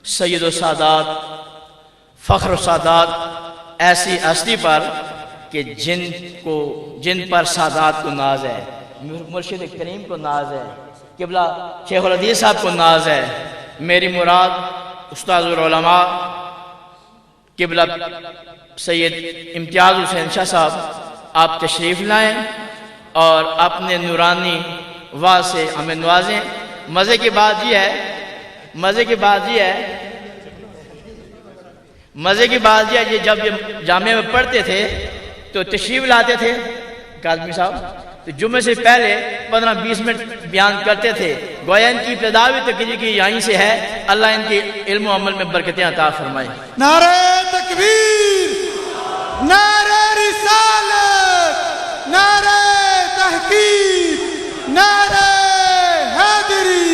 سید و سادات فخر و سادات ایسی ہستی پر کہ جن پر سادات کو ناز ہے، مرشد کریم کو ناز ہے، قبلہ شیخ الحدیث صاحب کو ناز ہے۔ میری مراد استاد العلماء قبلہ سید امتیاز حسین شاہ صاحب آپ تشریف لائیں اور اپنے نورانی واہ سے ہمیں نوازیں۔ مزے کی بات یہ ہے یہ جب یہ جامعہ میں پڑھتے تھے تو تشریف لاتے تھے کاظمی صاحب، تو جمعے سے پہلے 15-20 منٹ بیان کرتے تھے، گویا ان کی ابتدا بھی تقریر کی یہیں سے ہے۔ اللہ ان کے علم و عمل میں برکتیں عطا فرمائے۔ نعرہ تکبیر، نعرہ رسالت، نعرہ تحقیق، نعرہ حیدری،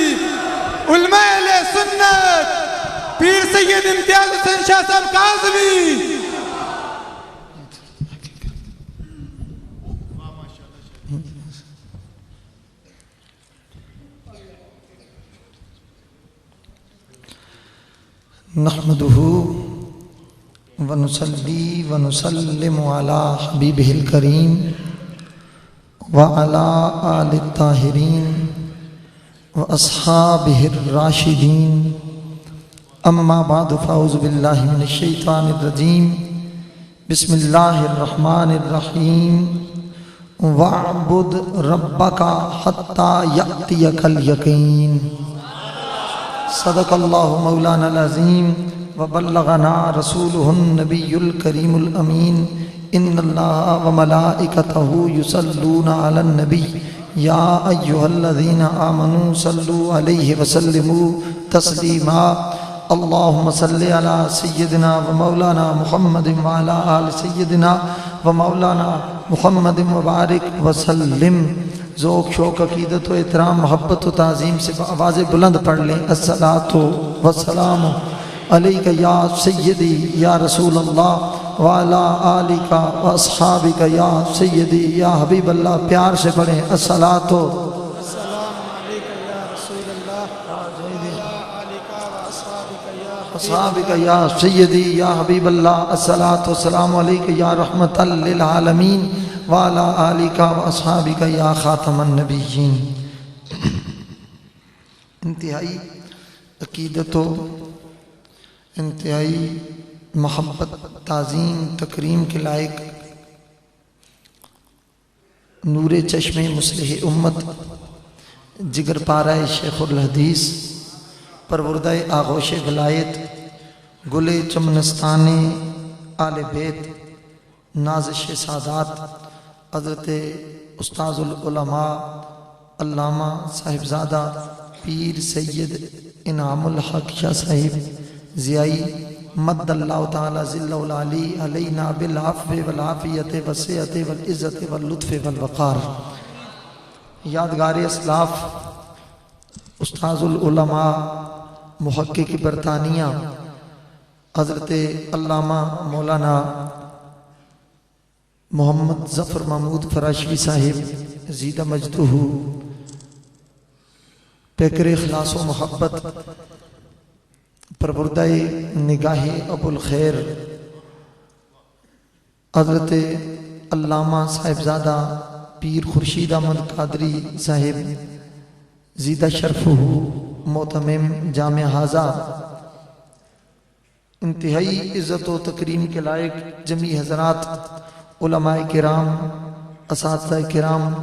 علماء اہل سنت، پیر سید امتیاز حسین شاہ صاحب کاظمی۔ نحمده ونصلي ونسلم على حبيبه الكريم وعلى آل الطاهرين وأصحابه الراشدين، أما بعد فأعوذ بالله من الشيطان الرجيم، بسم الله الرحمن الرحيم، واعبد ربك حتى يأتيك اليقين۔ صدق اللہ مولانا العظیم وبلغنا رسولہ النبی الکریم الامین۔ ان اللہ وملائکتہ یصلون علی النبی یا ایہا الذین آمنوا صلوا علیہ وسلموا تسلیما۔ اللہم صلی علی سیدنا ومولانا محمد وعلی آل سیدنا ومولانا محمد وبارک وسلم۔ ذوق شوق عقیدت و احترام محبت و تعظیم سے آواز بلند پڑھ لیں، الصلاۃ والسلام علیک یا سیدی یا رسول اللہ وعلی آلک و اصحابک یا سیدی یا حبیب اللہ۔ پیار سے پڑھیں، الصلاۃ السلام علیک یا رسول اللہ وعلی آلک و اصحابک یا سیدی یا حبیب اللہ۔ الصلاۃ والسلام علیک یا رحمت للعالمین وعلی آلک و اصحابک یا خاتم النبیین۔ انتہائی عقیدت و انتہائی محبت، تعظیم، تکریم کے لائق نور چشم مصلح امت، جگر پارہ شیخ الحدیث، پروردہ آغوش ولایت، گل چمنستان آل بیت، نازش سادات، حضرت استاذ العلماء علامہ صاحبزادہ پیر سید انعام الحق شاہ صاحب ضیائی مد اللہ تعالی ذلہ العلی علینا بالعفو والعافیت والصحت والعزت واللطف والوقار۔ یادگار اسلاف استاذ العلماء محقق برطانیہ حضرت علامہ مولانا محمد ظفر محمود فراشوی صاحب زیدہ مجدہ پیکر اخلاص و محبت، پروردہ نگاہ ابو الخیر حضرت علامہ صاحبزادہ پیر خورشید احمد قادری صاحب زیدہ شرفہ محتمم جامع حاضہ، انتہائی عزت و تکریم کے لائق جمیع حضرات، علماء کرام، اساتذہ کرام،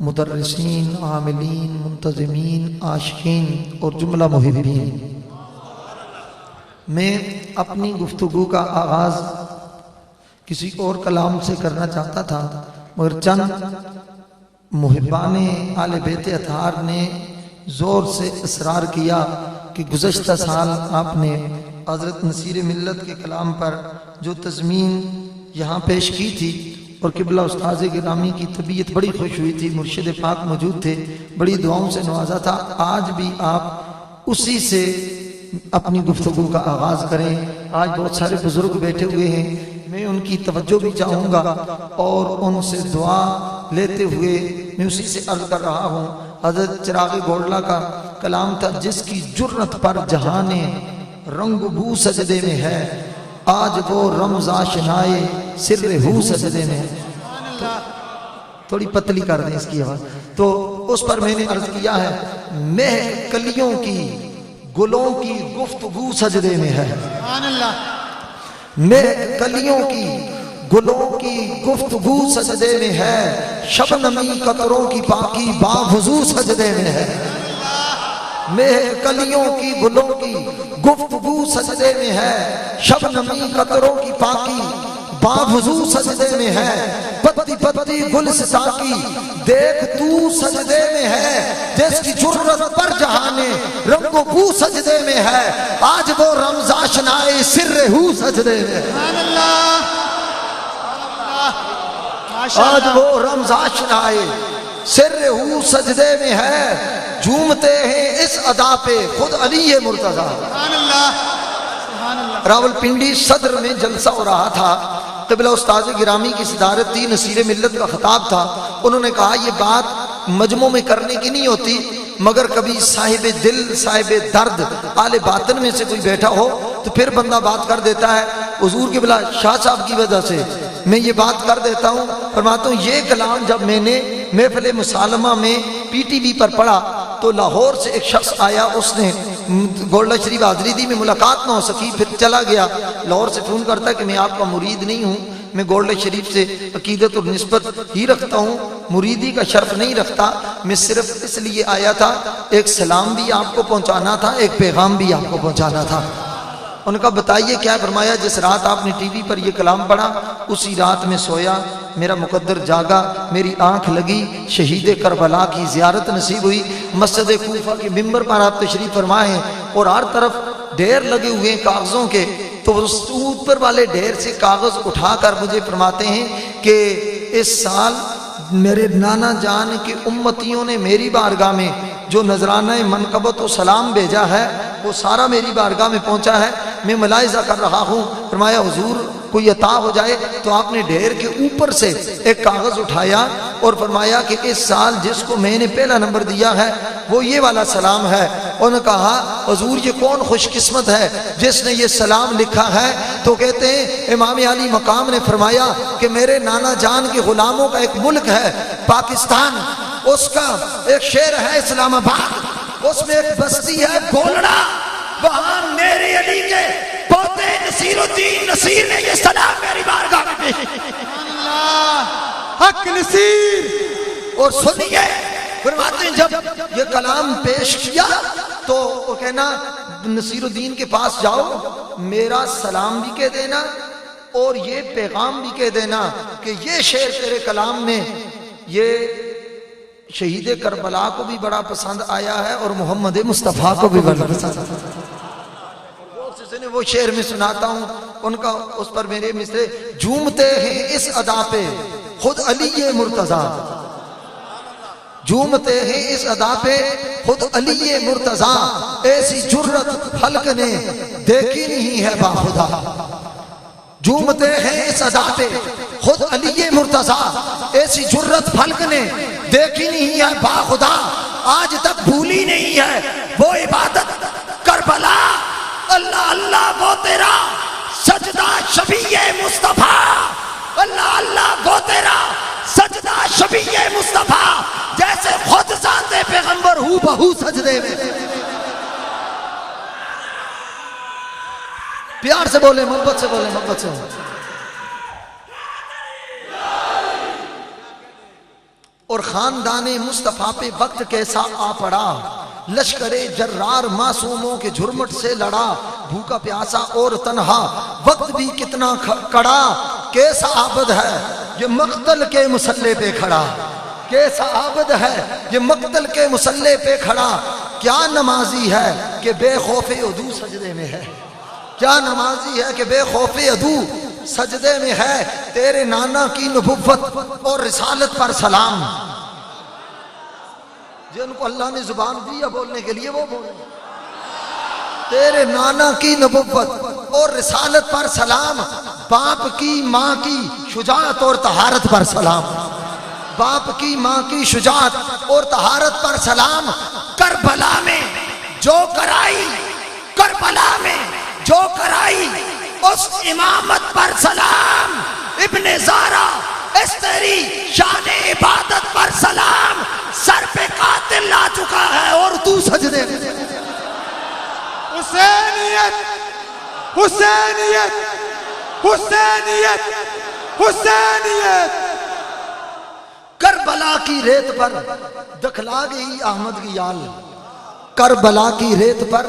مدرسین، عاملین، منتظمین، عاشقین اور جملہ محبین، میں اپنی گفتگو کا آغاز کسی اور کلام سے کرنا چاہتا تھا، مگر چند محبان آل بیت اطہار نے زور سے اصرار کیا کہ گزشتہ سال آپ نے حضرت نصیر ملت کے کلام پر جو تضمین یہاں پیش کی تھی، اور قبلہ استاذ گرامی کی طبیعت بڑی خوش ہوئی تھی، مرشد پاک موجود تھے، بڑی دعاؤں سے نوازا تھا، آج بھی آپ اسی سے اپنی گفتگو کا آغاز کریں۔ آج بہت سارے بزرگ بیٹھے ہوئے ہیں، میں ان کی توجہ بھی چاہوں گا اور ان سے دعا لیتے ہوئے میں اسی سے عرض کر رہا ہوں۔ حضرت چراغ گوڑلا کا کلام تھا، جس کی جرت پر جہان رنگ بو سجدے میں ہے، آج وہ رمز آشنائے سر ہو سجدے میں ہے۔ تھوڑی پتلی کر دیں اس کی آواز۔ تو اس پر میں نے عرض کیا ہے مہک کلیوں کی گلوں کی گفتگو سجدے میں ہے، سبحان اللہ، مہک کلیوں کی گلوں کی گفتگو سجدے میں ہے، شبنمی قطروں کی پاکی باوضو سجدے میں ہے، مہک کلیوں کی گلوں کی گفتگو سجدے میں ہے، شبنمی قطروں کی پاکی باوضو سجدے میں ہے، پتی پتی گلستہ کی دیکھ تو سجدے میں ہے، جس کی جرت پر جہانے رنگ و بو سجدے میں ہے، آج وہ رمز آشنائے سر ہو سجدے میں ہے، سبحان اللہ، ماشاء آج اللہ، وہ رمز آشنائے سر ہو سجدے میں ہے، جھومتے ہیں اس ادا پہ خود علی مرتضیٰ۔ سبحان اللہ، سبحان اللہ، راول پنڈی صدر میں جلسہ ہو رہا تھا، قبلہ استاذ گرامی کی صدارت تھی، نصیر ملت کا خطاب تھا، انہوں نے کہا یہ بات مجمع میں کرنے کی نہیں ہوتی، مگر کبھی صاحب دل صاحب درد آل باطن میں سے کوئی بیٹھا ہو تو پھر بندہ بات کر دیتا ہے۔ حضور کے بلا شاہ صاحب کی وجہ سے میں یہ بات کر دیتا ہوں، فرماتا ہوں یہ کلام جب میں نے محفل مسالمہ میں پی ٹی وی پر پڑھا تو لاہور سے ایک شخص آیا، اس نے گولڈا شریف حاضری دی، میں ملاقات نہ ہو سکی، پھر چلا گیا لاہور سے فون کرتا ہے کہ میں آپ کا مرید نہیں ہوں، میں گولڈا شریف سے عقیدت اور نسبت ہی رکھتا ہوں، مریدی کا شرف نہیں رکھتا، میں صرف اس لیے آیا تھا ایک سلام بھی آپ کو پہنچانا تھا، ایک پیغام بھی آپ کو پہنچانا تھا۔ ان کا بتائیے کیا؟ فرمایا جس رات آپ نے ٹی وی پر یہ کلام پڑھا اسی رات میں سویا، میرا مقدر جاگا، میری آنکھ لگی، شہید کربلا کی زیارت نصیب ہوئی، مسجد کوفہ کے ممبر پر آپ تشریف فرمائے ہیں اور ہر طرف ڈھیر لگے ہوئے ہیں کاغذوں کے، تو اس اوپر والے ڈھیر سے کاغذ اٹھا کر مجھے فرماتے ہیں کہ اس سال میرے نانا جان کے امتیوں نے میری بارگاہ میں جو نذرانہ منقبت و سلام بھیجا ہے وہ سارا میری بارگاہ میں پہنچا ہے، میں ملاحظہ کر رہا ہوں۔ فرمایا حضور کوئی عطا ہو جائے تو آپ نے ڈھیر کے اوپر سے ایک کاغذ اٹھایا اور فرمایا کہ اس سال جس کو میں نے پہلا نمبر دیا ہے وہ یہ والا سلام ہے۔ انہوں نے کہا حضور یہ کون خوش قسمت ہے جس نے یہ سلام لکھا ہے؟ تو کہتے ہیں امام علی مقام نے فرمایا کہ میرے نانا جان کے غلاموں کا ایک ملک ہے پاکستان، اس کا ایک شہر ہے اسلام آباد، اس میں ایک بستی ہے گولڑا، وہاں میرے علی کے پوتے نصیر الدین نصیر نے یہ سلام میری بارگاہ میں پیش کیا۔ سبحان اللہ، حق نصیر، اور سنیے فرماتے ہیں جب یہ کلام پیش کیا تو وہ کہنا نصیر الدین کے پاس جاؤ، میرا سلام بھی کہہ دینا اور یہ پیغام بھی کہہ دینا کہ یہ شعر تیرے کلام میں یہ شہید کربلا کو بھی بڑا پسند آیا ہے اور محمد مصطفیٰ کو بھی بڑا پسند آیا ہے۔ وہ شعر میں سناتا ہوں ان کا، اس پر میرے مصرے جھومتے ہیں اس ادا پہ خود علی مرتضیٰ، جھومتے ہیں اس ادا پہ خود علی مرتضیٰ، ایسی جرت خلق نے دیکھی نہیں ہے باخدا، جھومتے ہیں اس ادا پہ خود علی مرتضیٰ، ایسی جرت خلق نے دیکھی نہیں ہے باخدا، آج تک بھولی نہیں ہے وہ عبادت کربلا، اللہ اللہ وہ تیرا سجدہ شفیع مصطفیٰ، اللہ اللہ وہ تیرا سجدہ شفیع مصطفیٰ، جیسے خود ذات پیغمبر ہو بہو سجدے میں۔ پیار سے بولے، محبت سے بولے، محبت سے بولے۔ اور خاندان مصطفیٰ پہ وقت کیسا آ پڑا، لشکر جرار معصوموں کے جھرمٹ سے لڑا، بھوکا پیاسا اور تنہا وقت بھی کتنا کڑا، کیسا عابد ہے یہ مقتل کے مسلح پہ کھڑا، کیسا عابد ہے یہ مقتل کے مسلح پہ کھڑا، کیا نمازی ہے کہ بے خوف عدو سجدے میں ہے، کیا نمازی ہے کہ بے خوف عدو سجدے میں ہے، تیرے نانا کی نبوت اور رسالت پر سلام، جن کو اللہ نے زبان دیا بولنے کے لیے وہ بولے، تیرے نانا کی نبوت اور رسالت پر سلام، باپ کی ماں کی شجاعت اور طہارت پر سلام، باپ کی ماں کی شجاعت اور طہارت پر سلام، کربلا میں جو کرائی کربلا میں جو کرائی اس امامت پر سلام، ابن زارا اس تیری شان عبادت پر سلام، سر پہ قاتل آ چکا ہے اور تو سجدے میں۔ حسینیت حسینیت حسینیت حسینیت۔ کربلا کی ریت پر دکھلا گئی احمد کی آل، کربلا کی ریت پر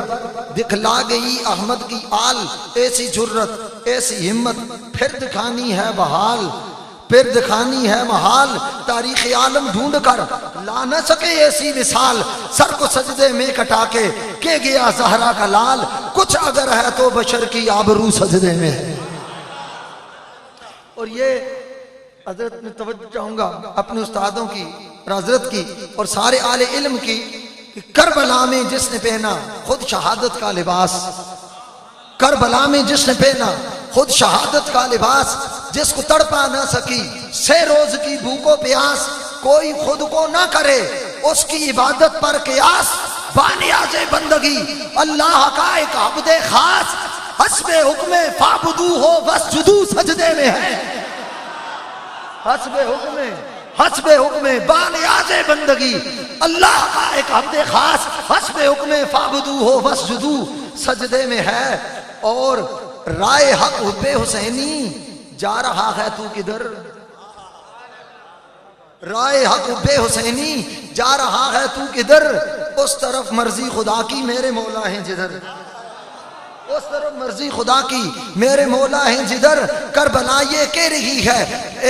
دکھلا گئی احمد کی آل، ایسی جرت ایسی ہمت پھر دکھانی ہے بحال، پھر دکھانی ہے محال، تاریخ عالم ڈھونڈ کر لا نہ سکے ایسی مثال، سر کو سجدے میں کٹا کے کہ گیا زہرا کا لال، کچھ اگر ہے تو بشر کی آبرو سجدے میں ہے۔ اور یہ حضرت میں توجہ چاہوں گا اپنے استادوں کی اور حضرت کی اور سارے اہل علم کی، کہ کربلا میں جس نے پہنا خود شہادت کا لباس، کربلا میں جس نے پہنا خود شہادت کا لباس، جس کو تڑپا نہ سکی سے روز کی بھوک و پیاس، کوئی خود کو نہ کرے اس کی عبادت پر قیاس، بانیاز بندگی اللہ کا ایک عبد خاص، حسب حکم فعبدو ہو واسجدو سجدے میں ہے، حسب حکم بانیاز بندگی اللہ کا ایک عبد خاص، حسب حکم فعبدو ہو واسجدو سجدے میں ہے۔ اور رائے حق حب حسینی جا رہا ہے تو کدھر، رائے حق حب حسینی جا رہا ہے تو کدھر، اس طرف مرضی خدا کی میرے مولا ہیں جدھر، اس طرف مرضی خدا کی میرے مولا ہیں جدھر، کربلا یہ کہہ رہی ہے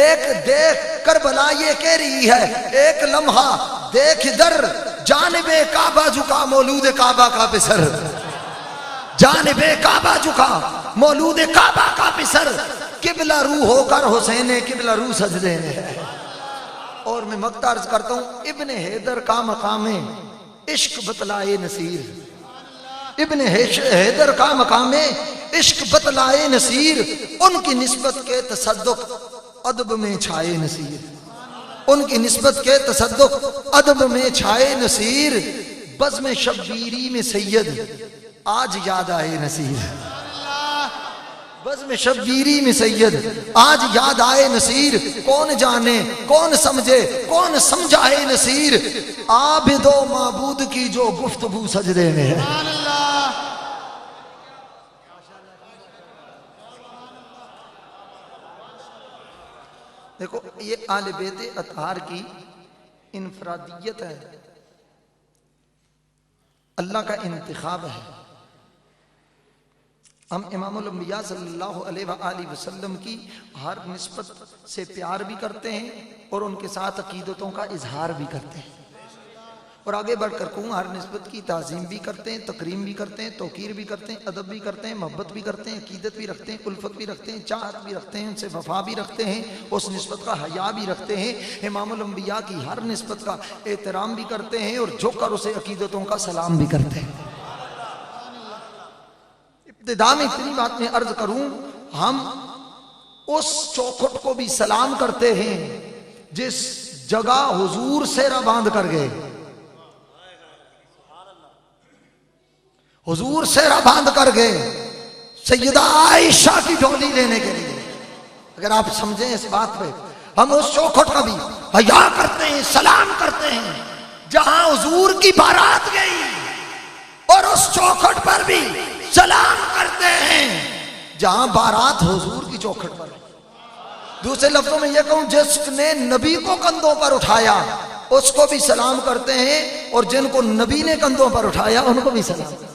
ایک دیکھ، کربلا یہ کہہ رہی ہے ایک لمحہ دیکھ ادھر، جانب کعبہ جھکا مولود کعبہ کا پسر، جانب کعبہ جھکا مولود کعبہ کا پسر، قبلہ رو ہو کر حسین قبلہ رو سجدے میں ہے۔ اور میں مقطع عرض کرتا ہوں، ابن حیدر کا مقام عشق بتلائے نصیر، ابن حیدر کا مقام عشق بتلائے نصیر، ان کی نسبت کے تصدق ادب میں چھائے نصیر، ان کی نسبت کے تصدق ادب میں چھائے نصیر، بزم شبیری میں سید آج یاد آئے نصیر، بزم شبیری میں سید آج یاد آئے نصیر، کون جانے کون سمجھے کون سمجھائے نصیر، عابد و معبود کی جو گفتگو سجدے میں ہے۔ دیکھو یہ آل بیت اطہار کی انفرادیت ہے، اللہ کا انتخاب ہے۔ ہم امام الانبیاء صلی اللہ علیہ وآلہ وسلم کی ہر نسبت سے پیار بھی کرتے ہیں اور ان کے ساتھ عقیدتوں کا اظہار بھی کرتے ہیں، اور آگے بڑھ کر کہوں ہر نسبت کی تعظیم بھی کرتے ہیں، تکریم بھی کرتے ہیں، توقیر بھی کرتے ہیں، ادب بھی کرتے ہیں، محبت بھی کرتے ہیں، عقیدت بھی رکھتے ہیں، الفت بھی رکھتے ہیں، چاہت بھی رکھتے ہیں، ان سے وفا بھی رکھتے ہیں، اس نسبت کا حیا بھی رکھتے ہیں، امام الانبیاء کی ہر نسبت کا احترام بھی کرتے ہیں اور جھک کر اسے عقیدتوں کا سلام بھی کرتے ہیں۔ ابتدا میں اتنی بات میں عرض کروں، ہم اس چوکھٹ کو بھی سلام کرتے ہیں جس جگہ حضور سیرا باندھ کر گئے، حضور سیرا باندھ کر گئے سیدہ عائشہ کی ڈولی لینے کے لیے۔ اگر آپ سمجھیں اس بات پہ، ہم اس چوکھٹ کا بھی حیا کرتے ہیں، سلام کرتے ہیں جہاں حضور کی بارات گئی، اور اس چوکھٹ پر بھی سلام کرتے ہیں جہاں بارات حضور کی چوکھٹ پر۔ دوسرے لفظوں میں یہ کہوں، جس نے نبی کو کندھوں پر اٹھایا اس کو بھی سلام کرتے ہیں، اور جن کو نبی نے کندھوں پر اٹھایا ان کو بھی سلام کرتے ہیں۔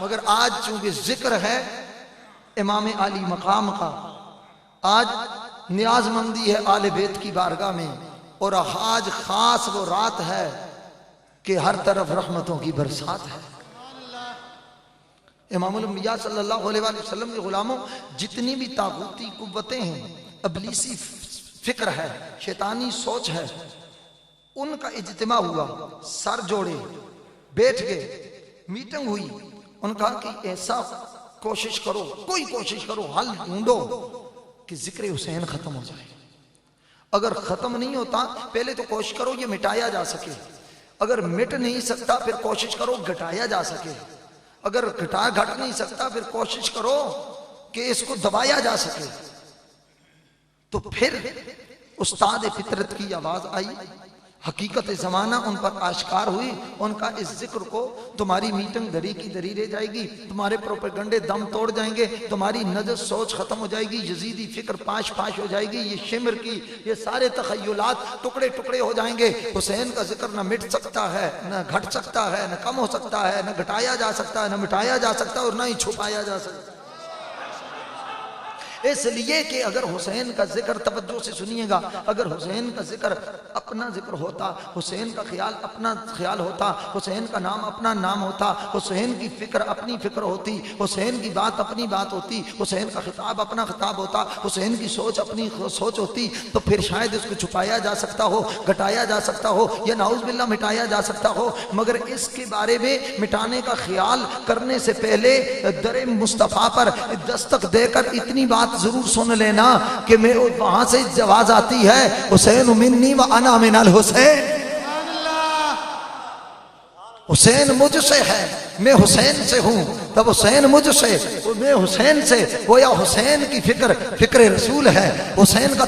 مگر آج چونکہ ذکر ہے امام علی مقام کا، آج نیاز مندی ہے آل بیت کی بارگاہ میں، اور آج خاص وہ رات ہے کہ ہر طرف رحمتوں کی برسات ہے۔ امام الانبیاء صلی اللہ علیہ وآلہ وسلم کے غلاموں، جتنی بھی طاغوتی قوتیں ہیں، ابلیسی فکر ہے، شیطانی سوچ ہے، ان کا اجتماع ہوا، سر جوڑے بیٹھ گئے، میٹنگ ہوئی، ان کا کہ ایسا کوشش کرو، کوئی کوشش کرو، حل ڈھونڈو کہ ذکر حسین ختم ہو جائے۔ اگر ختم نہیں ہوتا پہلے تو کوشش کرو یہ مٹایا جا سکے، اگر مٹ نہیں سکتا پھر کوشش کرو گھٹایا جا سکے۔ اگر گھٹ نہیں سکتا پھر کوشش کرو کہ اس کو دبایا جا سکے. تو پھر استاد فطرت کی آواز آئی, حقیقت زمانہ ان پر آشکار ہوئی. ان کا اس ذکر کو تمہاری میٹنگ دری کی دری رہ جائے گی, تمہارے پروپیگنڈے دم توڑ جائیں گے, تمہاری نجس سوچ ختم ہو جائے گی, یزیدی فکر پاش پاش ہو جائے گی, یہ شمر کی یہ سارے تخیلات ٹکڑے ٹکڑے ہو جائیں گے. حسین کا ذکر نہ مٹ سکتا ہے, نہ گھٹ سکتا ہے, نہ کم ہو سکتا ہے, نہ گھٹایا جا سکتا ہے, نہ مٹایا جا سکتا ہے, اور نہ ہی چھپایا جا سکتا ہے. اس لیے کہ اگر حسین کا ذکر, توجہ سے سنیے گا, اگر حسین کا ذکر اپنا ذکر ہوتا, حسین کا خیال اپنا خیال ہوتا, حسین کا نام اپنا نام ہوتا, حسین کی فکر اپنی فکر ہوتی, حسین کی بات اپنی بات ہوتی, حسین کا خطاب اپنا خطاب ہوتا, حسین کی سوچ اپنی سوچ ہوتی, تو پھر شاید اس کو چھپایا جا سکتا ہو, گھٹایا جا سکتا ہو, یا نعوذ باللہ مٹایا جا سکتا ہو. مگر اس کے بارے میں مٹانے کا خیال کرنے سے پہلے در مصطفیٰ پر دستک دے کر اتنی بات ضرور سن لینا کہ میں وہاں سے جواز آتی ہے, حسین منی و انا من الحسین, حسین مجھ سے ہے, میں حسین سے ہوں, تب حسین مجھ سے, میں حسین سے, گویا حسین کی فکر فکر رسول ہے, حسین کا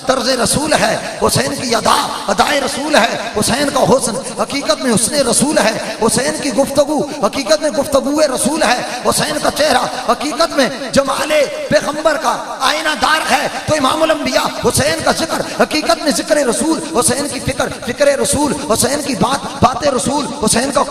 طرز رسول ہے, حسین کی ادائے رسول ہے, حسین کا حسن حقیقت میں حسن رسول ہے, حسین کی گفتگو حقیقت میں گفتگو رسول ہے, حسین کا چہرہ حقیقت میں جمال پیغمبر کا آئینہ دار ہے. تو امام الانبیاء حسین کا ذکر حقیقت میں ذکر رسول, حسین کی فکر فکر رسول, حسین کی بات رسول, حسین کا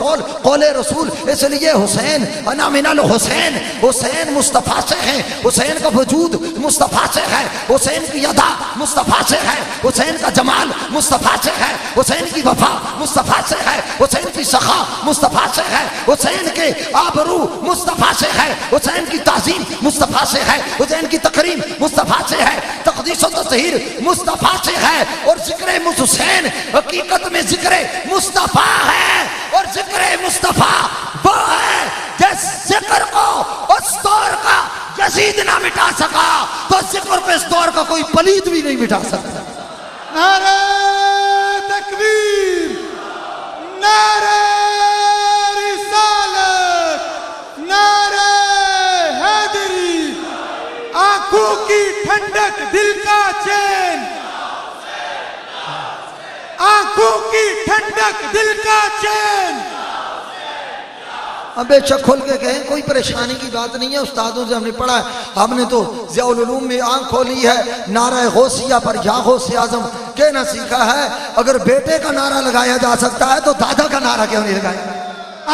قول رسول. اس لیے حسین انا من الحسین, حسین مصطفیٰ سے ہے, حسین کا وجود مصطفیٰ سے ہے, حسین کی ادا مصطفیٰ سے ہے, حسین کا جمال مصطفیٰ سے ہے, حسین کی وفا مصطفیٰ سے ہے, حسین کی سخا مصطفیٰ سے ہے, حسین کے آبرو مصطفیٰ سے ہے, حسین کی تعظیم مصطفیٰ سے ہے, حسین کی تکریم مصطفیٰ سے ہے, تقدیس و تطہیر مصطفیٰ سے ہے. اور ذکر حسین حقیقت میں ذکر مصطفیٰ ہے, اور ذکر مصطفیٰ وہ ہے جس ذکر کو اس دور کا یزید نہ مٹا سکا, تو ذکر پہ اس دور کا کوئی پلید بھی نہیں مٹا سکتا. نعرہ تکبیر, نعرہ رسالت, نعرہ حیدری, آنکھوں کی ٹھنڈک دل کا چین, آنکھوں کی ٹھنڈک دل کا چین. اب بے شک کھول کے کہیں, کوئی پریشانی کی بات نہیں ہے, استادوں سے ہم نے پڑھا ہے, ہم نے تو ضیاء العلوم میں آنکھ کھولی ہے, نعرہ غوثیہ پر یا غوث اعظم کہنا سیکھا ہے. اگر بیٹے کا نعرہ لگایا جا سکتا ہے تو دادا کا نعرہ کیوں نہیں لگایا؟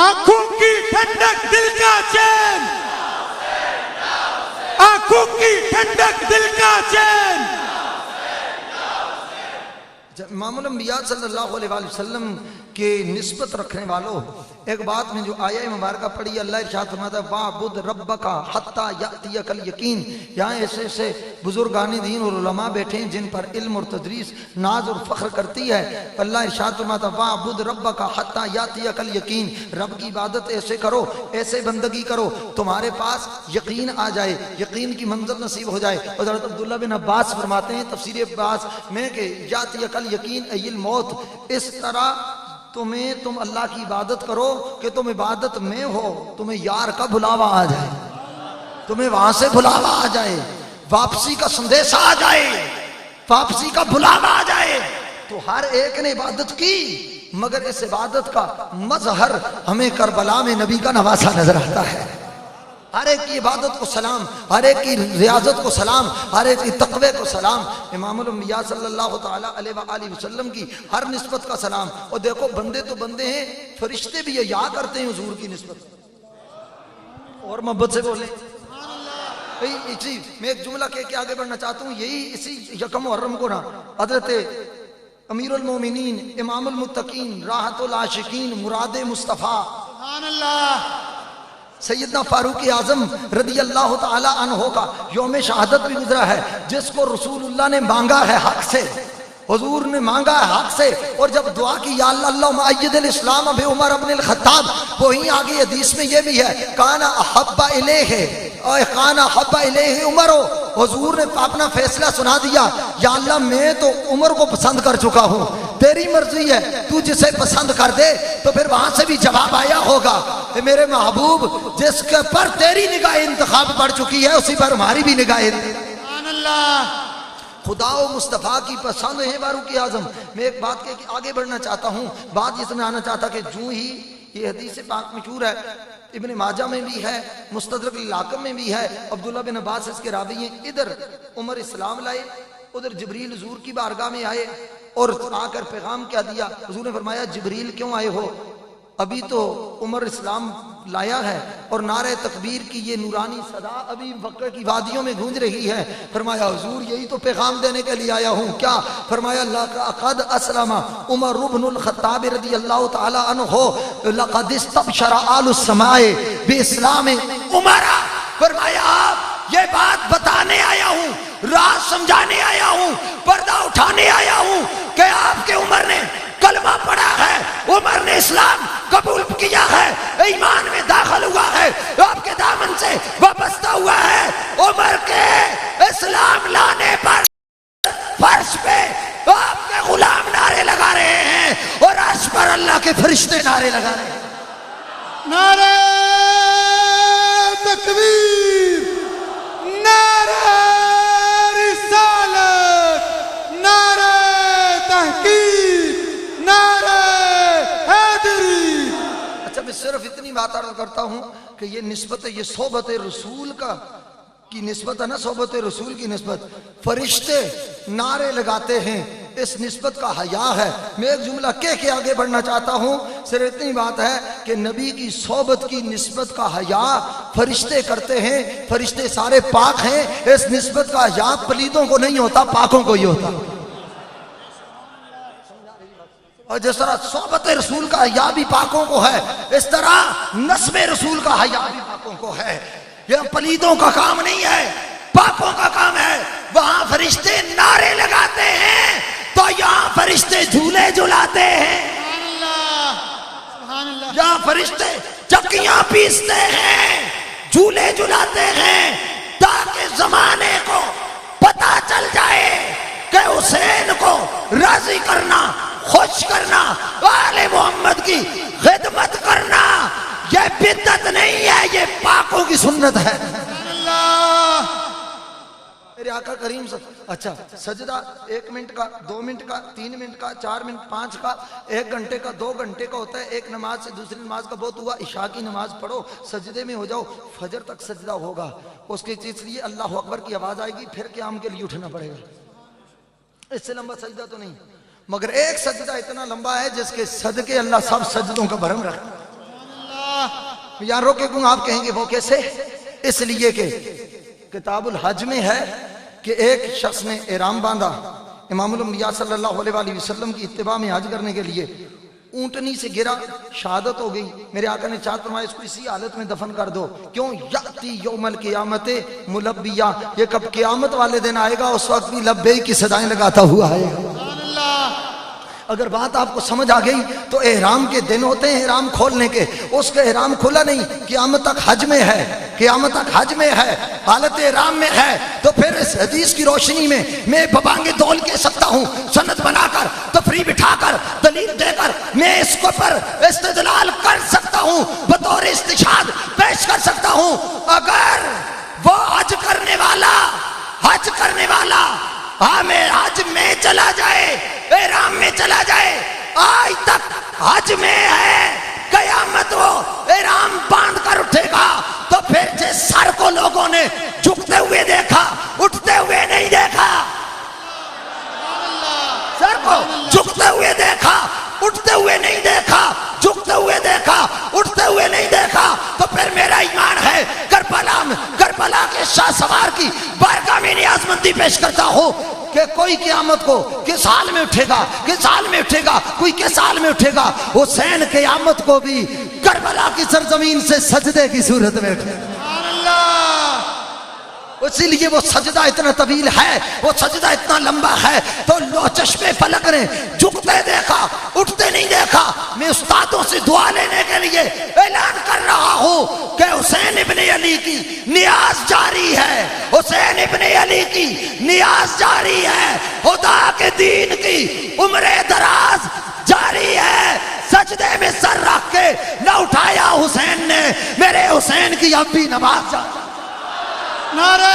آنکھوں کی ٹھنڈک دل کا چین, آنکھوں کی ٹھنڈک دل کا چین. امام الانبیاء صلی اللہ علیہ وآلہ وسلم کے نسبت رکھنے والوں, ایک بات میں جو آیہ مبارکہ پڑھی, اللہ ارشاد فرماتا ہے وَاعْبُدْ رَبَّكَ حَتَّى يَأْتِيَكَ الْيَقِينُ. یہاں ایسے ایسے بزرگان دین اور علماء بیٹھے ہیں جن پر علم اور تدریس ناز اور فخر کرتی ہے. اللہ ارشاد فرماتا ہے وَاعْبُدْ رَبَّكَ حَتَّى يَأْتِيَكَ الْيَقِينُ. رب کی عبادت ایسے کرو, ایسے بندگی کرو, تمہارے پاس یقین آ جائے, یقین کی منزل نصیب ہو جائے. حضرت عبداللہ بن عباس فرماتے ہیں تفسیر عباس میں کہ یأتیک الیقین ای الموت, اس طرح تم اللہ کی عبادت کرو کہ تم عبادت میں ہو, تمہیں یار کا بلاوا آ جائے, تمہیں وہاں سے بلاوا آ جائے, واپسی کا سندیش آ جائے, واپسی کا بلاوا آ جائے. تو ہر ایک نے عبادت کی, مگر اس عبادت کا مظہر ہمیں کربلا میں نبی کا نواسہ نظر آتا ہے. ہر ایک کی عبادت کو سلام, ہر ایک کی ریاضت کو سلام, ہر ایک کی تقوی کو سلام. امام الانبیاء صلی اللہ تعالیٰ علیہ وآلہ وسلم کی ہر نسبت کا سلام. اور دیکھو بندے تو بندے ہیں, فرشتے بھی یہ یاد کرتے ہیں حضور کی نسبت. اور محبت سے بولیں. اسی میں ایک جملہ کہہ کے آگے بڑھنا چاہتا ہوں. یہی اسی یکم محرم کو نا حضرت امیر المومنین, امام المتقین, راحت العاشقین, مراد مصطفیٰ, سبحان اللہ, سیدنا فاروق اعظم رضی اللہ تعالی عنہ کا یوم شہادت بھی گزرا ہے, جس کو رسول اللہ نے مانگا ہے حق سے, حضور نے مانگا ہے حق سے. اور جب دعا کی یا اللہ مؤید الاسلام بے عمر ابن الخطاب, وہیں آگے حدیث میں یہ بھی ہے کانا احب الیہ کانا احب الیہ عمر. حضور نے اپنا فیصلہ سنا دیا, یا اللہ میں تو عمر کو پسند کر چکا ہوں, تیری مرضی ہے، تو جسے پسند کر دے تو پھر وہاں سے بھی جواب آیا ہوگا۔ اے میرے محبوب، جس کے پر تیری نگاہ انتخاب پڑ چکی ہے اسی پر ہماری بھی نگاہ سبحان اللہ۔ خدا و مصطفیٰ کی پسند ہے فاروق اعظم۔ میں ایک بات کہہ کے آگے بڑھنا چاہتا ہوں، بات یہ سمجھانا چاہتا کہ جو ہی یہ حدیث پاک مشہور ہے، ابن ماجہ میں بھی ہے، مستدرک الحاکم میں بھی ہے، عبداللہ بن عباس اس کے راوی ہیں۔ ادھر عمر اسلام لائے، ادھر جبریل حضور کی بارگاہ میں آئے اور آ کر پیغام کیا دیا؟ حضور نے فرمایا جبریل کیوں آئے ہو؟ ابھی تو عمر اسلام لایا ہے اور نعرہ تکبیر کی یہ نورانی صدا ابھی بکر کی وادیوں میں گونج رہی ہے۔ فرمایا حضور یہی تو پیغام دینے کے لیے آیا ہوں۔ کیا؟ فرمایا لقد اسلم عمر بن الخطاب رضی اللہ تعالی عنہ، لقد استبشر آل السماء باسلام عمر۔ فرمایا یہ بات بتانے آیا ہوں، راز سمجھانے آیا ہوں، پردہ اٹھانے آیا ہوں کہ آپ کے عمر نے کلمہ پڑھا ہے، عمر نے اسلام قبول کیا ہے، ایمان میں داخل ہوا ہے، آپ کے دامن سے وابستہ ہوا ہے۔ عمر کے اسلام لانے پر فرش پہ آپ کے غلام نعرے لگا رہے ہیں اور عرش پر اللہ کے فرشتے نعرے لگا رہے ہیں۔ نعرہ تکبیر، نعرہ رسالت، نعرہ تحقیق، نعرہ حیدری۔ اچھا میں صرف اتنی بات عرض کرتا ہوں کہ یہ نسبت، یہ صحبت رسول کی نسبت ہے نا، صحبت رسول کی نسبت، فرشتے نعرے لگاتے ہیں، اس نسبت کا حیا ہے۔ میں ایک جملہ کہہ کے آگے بڑھنا چاہتا ہوں، صرف اتنی بات ہے کہ نبی کی صحبت کی نسبت کا حیا فرشتے کرتے ہیں، فرشتے سارے پاک ہیں، اس نسبت کا حیا پلیدوں کو نہیں ہوتا، پاکوں کو ہی ہوتا۔ اور جس طرح صحبت رسول کا حیا بھی پاکوں کو ہے، اس طرح نسب رسول کا حیا بھی پاکوں کو ہے۔ یہ پلیدوں کا کام نہیں ہے، پاکوں کا کام ہے۔ وہاں فرشتے نعرے لگاتے ہیں تو یہاں فرشتے جھولے جھلاتے ہیں، سبحان اللہ، سبحان اللہ۔ یہاں فرشتے چکیاں پیستے ہیں، جھولے جھلاتے ہیں، تاکہ زمانے کو پتا چل جائے کہ حسین کو راضی کرنا، خوش کرنا، آل محمد کی خدمت کرنا یہ بدعت نہیں ہے، یہ پاکوں کی سنت ہے۔ سبحان اللہ۔ میرے آقا کریم صلی، اچھا سجدہ 1 منٹ کا، 2 منٹ کا، 3 منٹ کا، 4 منٹ، 5 کا، 1 گھنٹے کا، 2 گھنٹے کا ہوتا ہے۔ ایک نماز سے دوسری نماز کا بہت ہوا، عشاء کی نماز پڑھو، سجدے میں ہو جاؤ، فجر تک سجدہ ہوگا، اس کے چیز لیے اللہ اکبر کی آواز آئے گی، پھر قیام کے لیے اٹھنا پڑے گا۔ اس سے لمبا سجدہ تو نہیں، مگر ایک سجدہ اتنا لمبا ہے جس کے صدقے اللہ سب سجدوں کا بھرم رکھتا ہے۔ یہاں روکے کیوں؟ آپ کہیں گے وہ کیسے؟ اس لیے کہ کتاب الحج میں ہے کہ ایک شخص نے احرام باندھا، امام الانبیاء صلی اللہ علیہ وآلہ وسلم کی اتباع میں حج کرنے کے لیے، اونٹنی سے گرا، شہادت ہو گئی۔ میرے آقا نے چاہت فرمایا اس کو اسی حالت میں دفن کر دو۔ کیوں؟ یاتی یوم القیامت ملبیہ، یہ کب قیامت والے دن آئے گا، اس وقت بھی لبیک کی صدائیں لگاتا ہوا آئے گا۔ سبحان اللہ۔ اگر بات آپ کو سمجھ آ گئی تو احرام کے دن ہوتے ہیں احرام کھولنے کے، اس کا احرام کھلا نہیں، قیامت تک حج میں ہے، قیامت تک حج میں ہے، حالت احرام میں ہے۔ تو پھر اس حدیث کی روشنی میں میں ببانگ دول کہہ سکتا ہوں، سند بنا کر، تفریح بٹھا کر، دلیل دے کر میں اس کو پر استدلال کر سکتا ہوں، بطور استشہاد پیش کر سکتا ہوں۔ اگر وہ حج کرنے والا ہمیں حج میں چلا جائے، احرام میں چلا جائے، آج تک حج میں ہے، قیامت وہ احرام باندھ کر اٹھے گا تو پھر جس سر کو لوگوں نے جھکتے ہوئے دیکھا، اٹھتے ہوئے نہیں دیکھا، سر کو جھکتے ہوئے دیکھا، اٹھتے ہوئے نہیں دیکھا، جھکتے ہوئے دیکھا، اٹھتے ہوئے نہیں دیکھا، تو پھر میرا ایمان ہے کربلا کے شاہ سوار کی بارگاہ میں نیاز مندی پیش کرتا ہوں کہ کوئی قیامت کو کس حال میں اٹھے گا، کس حال میں اٹھے گا، کوئی کس حال میں اٹھے گا، حسین قیامت کو بھی کربلا کی سرزمین سے سجدے کی صورت میں اٹھے گا۔ سبحان اللہ۔ اسی لیے وہ سجدہ اتنا طویل ہے، وہ سجدہ اتنا لمبا ہے، تو لو چشمے فلک نے جھکتے دیکھا، اٹھتے نہیں دیکھا۔ میں استادوں سے دعا لینے کے لیے اعلان کر رہا ہوں کہ حسین ابن علی کی نیاز جاری ہے، حسین ابن علی کی نیاز جاری ہے، خدا کے دین کی عمر دراز جاری ہے۔ سجدے میں سر رکھ کے نہ اٹھایا حسین نے، میرے حسین کی اب بھی نماز جاری۔ نعرہ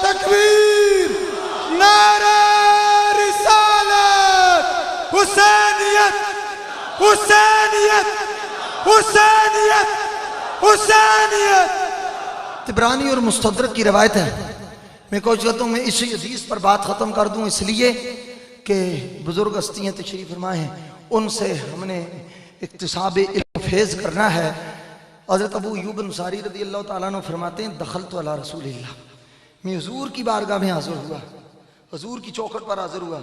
تکبیر، نعرہ رسالت، حسینیت حسینیت حسینیت حسینیت۔ طبرانی اور مستدرک کی روایت ہے، میں کوشش کرتا ہوں میں اسی حدیث پر بات ختم کر دوں، اس لیے کہ بزرگ ہستیاں تشریف فرمائے ہیں، ان سے ہم نے اکتساب علم فیض کرنا ہے۔ حضرت ابو ایوب انصاری رضی اللہ تعالیٰ عنہ فرماتے ہیں دخلت علی رسول اللہ، میں حضور کی بارگاہ میں حاضر ہوا، حضور کی چوکھٹ پر حاضر ہوا،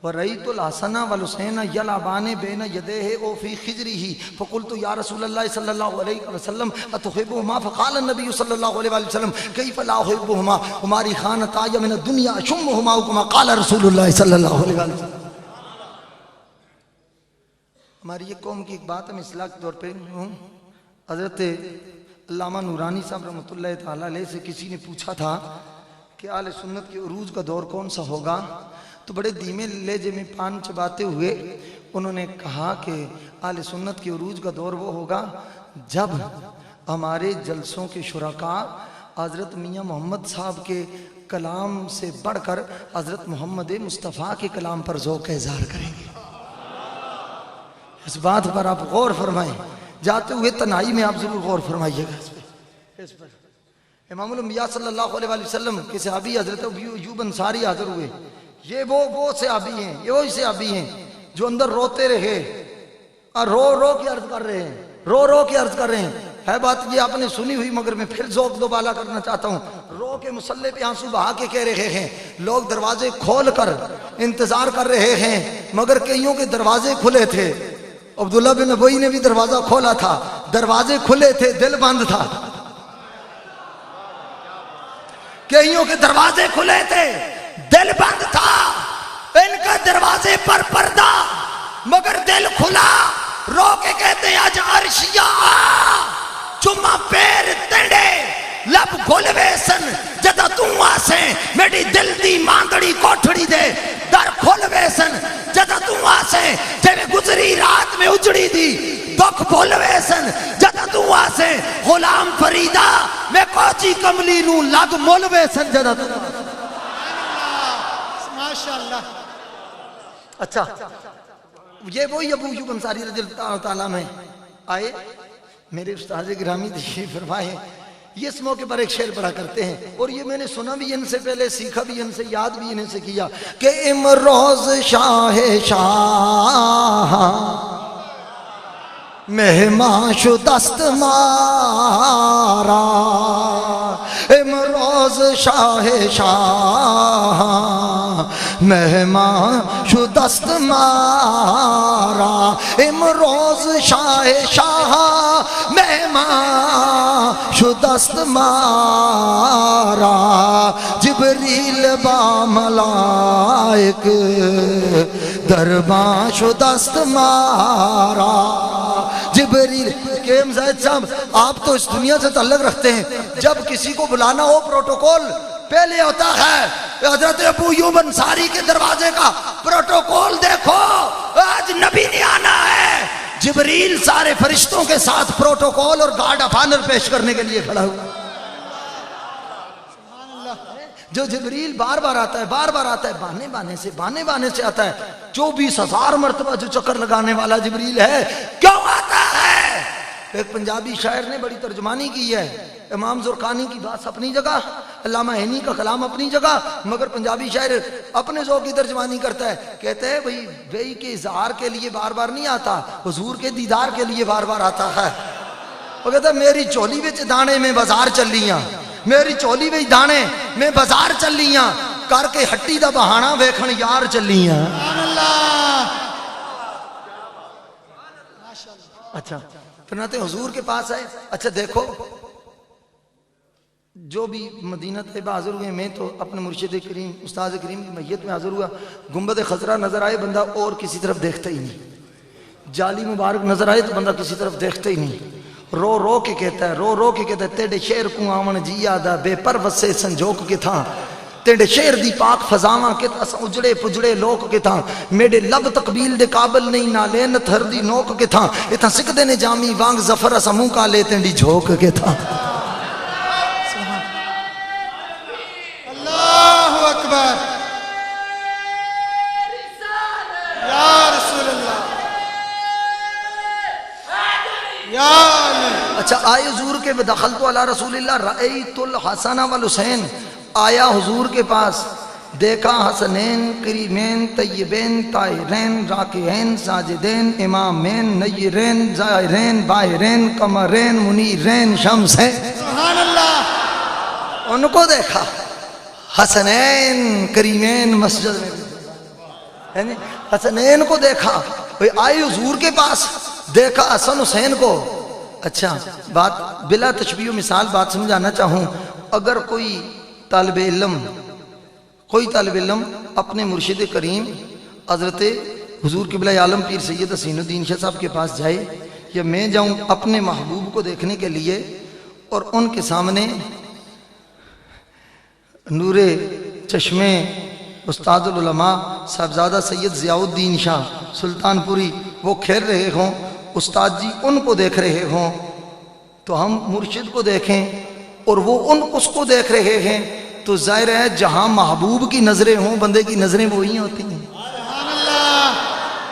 وَرَأَيْتُ الْحَسَنَ وَالْحُسَيْنَ يَلْعَبَانِ بَيْنَ يَدَيْهِ أَوْ فِي خِجْرِهِ فَقُلْتُ يَا رَسُولَ اللَّهِ صَلَّى اللَّهُ عَلَيْهِ وسلم أَتُحِبُّهُمَا فَقَالَ النَّبِيُّ صَلَّى اللَّهُ عَلَيْهِ وسلم كَيْفَ لَا أُحِبُّهُمَا وَمَا خَانَتَايَ مِنَ الدُّنْيَا أَشُمُّهُمَا وَكَمَا قَالَ رسول اللہ صلی اللہ علیہ وسلم۔ ہماری یہ قوم کی ایک بات ہم اصلاح کے طور پہ ہوں، حضرت علامہ نورانی صاحب رحمۃ اللہ تعالیٰ علیہ سے کسی نے پوچھا تھا کہ اہل سنت کے عروج کا دور کون سا ہوگا، تو بڑے دھیمے لہجے میں پان چباتے ہوئے انہوں نے کہا کہ اہل سنت کے عروج کا دور وہ ہوگا جب ہمارے جلسوں کے شرکاء حضرت میاں محمد صاحب کے کلام سے بڑھ کر حضرت محمد مصطفیٰ کے کلام پر ذوق اظہار کریں گے۔ اس بات پر آپ غور فرمائیں، جاتے ہوئے تنہائی میں آپ ضرور غور فرمائیے گا اس پر۔ امام الانبیاء صلی اللہ علیہ وآلہ وسلم کے صحابی حضرت ابو ایوب انصاری حاضر ہوئے، یہ وہ صحابی ہیں، یہ وہی صحابی ہیں جو اندر روتے رہے اور رو کے عرض کر رہے ہیں، رو کے عرض کر رہے ہیں۔ ہے بات یہ آپ نے سنی ہوئی، مگر میں پھر ذوق دوبالا کرنا چاہتا ہوں۔ رو کے مسلح پہ آنسو بہا کے کہہ رہے ہیں، لوگ دروازے کھول کر انتظار کر رہے ہیں، مگر کئیوں کے دروازے کھلے تھے۔ عبداللہ بن ابی نے بھی دروازہ کھولا تھا، دروازے کھلے تھے، دل بند تھا۔ کئیوں کے دروازے کھلے تھے، دل بند تھا، ان کا دروازے پر پردہ مگر دل کھلا۔ رو کے کہتے ہیں اج عرشیا چما پیر تنڈے لب کھلوے سن جدا توں آسیں، میری دل دی ماندڑی کوٹھڑی دے در کھلوے سن جدا توں آسیں، جے گزری رات میں اجڑی دی دکھ بھولوے سن جدا توں آسیں، غلام فریدہ میں کوچی کملی نوں لگ مولوے سن جدا توں آسیں۔ ماشاءاللہ۔ اچھا، یہ وہی ابو ایوب انصاری رضی اللہ تعالیٰ میں آئے، میرے استاد گرامی تشریف فرمائے، یہ اس موقع پر ایک شعر پڑھا کرتے ہیں، اور یہ میں نے سنا بھی ان سے پہلے، سیکھا بھی ان سے، یاد بھی انہیں سے کیا کہ امروز شاہ شاہ مہمان شدست مارا، امروز شاہ شاہ مہمان شدست مارا، امروز شاہ شاہ مہمان شدست مارا، جبریل با ملائک درباں شدست مارا۔ جبریل کہ زید صاحب آپ تو اس دنیا سے تعلق رکھتے ہیں، جب کسی کو بلانا ہو پروٹوکول پہلے ہوتا ہے، حضرت ابو ایوب انصاری کے دروازے کا پروٹوکول دیکھو، آج نبی نے آنا ہے، جبریل سارے فرشتوں کے ساتھ پروٹوکول اور گارڈ آف آنر پیش کرنے کے لیے کھڑا ہوا۔ جو جبریل بار بار آتا ہے، بانے بانے سے آتا ہے، 24,000 مرتبہ جو چکر لگانے والا جبریل ہے، کیوں آتا ہے؟ ایک پنجابی شاعر نے بڑی ترجمانی کی ہے، امام زرقانی کی بات اپنی جگہ، علامہ عینی کا کلام اپنی جگہ، مگر پنجابی شاعر اپنے ذوق کی ترجمانی کرتا ہے، کہتے ہیں بھئی کے اظہار کے لیے بار بار نہیں آتا، حضور کے دیدار کے لیے بار بار آتا ہے۔ وہ کہتا ہے میری چولی وچ دانے میں بازار چلیاں، میری چولی وچ دانے میں بازار چلیاں، کر کے ہٹی دا بہانا ویکھن یار چلیاں۔ اچھا فرماتے حضور کے پاس آئے، اچھا دیکھو جو بھی مدینہ طیبہ حاضر ہوئے، میں تو اپنے مرشد کریم استاد کریم کی میت میں حاضر ہوا، گنبد خضرا نظر آئے، بندہ اور کسی طرف دیکھتا ہی نہیں، جالی مبارک نظر آئے تو بندہ کسی طرف دیکھتا ہی نہیں، رو کے کہتا ہے، تیرے شیر کو آمن جی آدھا بے پر وسے سنجوک کے تھا، تیرے شعر دی پاک فضاواں کہ اس اجڑے پجڑے لوک کے تھا میرے لب تقبیل دے قابل نہیں نہ لین تھر دی نوک کے تھا اتھا سکدے نے جامی وانگ ظفر اس منہ کا لے تینڈی جھوک کے تھا اللہ اکبر یا رسول اللہ یا علی اچھا آئے حضور کے دخلت علی رسول اللہ رأیت الحسن والحسین آیا حضور کے پاس دیکھا حسنین کریمین طیبین طاہرین راکعین ساجدین امامین نیرین زائرین باہرین قمرین منیرین شمسین سبحان اللہ ان کو دیکھا حسنین کریمین مسجد میں یعنی حسنین کو دیکھا آئے حضور کے پاس دیکھا حسن حسین کو اچھا بات بلا تشبیہ و مثال بات سمجھانا چاہوں اگر کوئی طالب علم اپنے مرشد کریم حضرت حضور قبلہ عالم پیر سید حسین الدین شاہ صاحب کے پاس جائے یا میں جاؤں اپنے محبوب کو دیکھنے کے لیے اور ان کے سامنے نور چشمے استاد العلماء صاحبزادہ سید ضیاء الدین شاہ سلطان پوری وہ کھیل رہے ہوں استاد جی ان کو دیکھ رہے ہوں تو ہم مرشد کو دیکھیں اور وہ اس کو دیکھ رہے ہیں تو ظاہر ہے جہاں محبوب کی نظریں ہوں بندے کی نظریں وہی ہوتی ہیں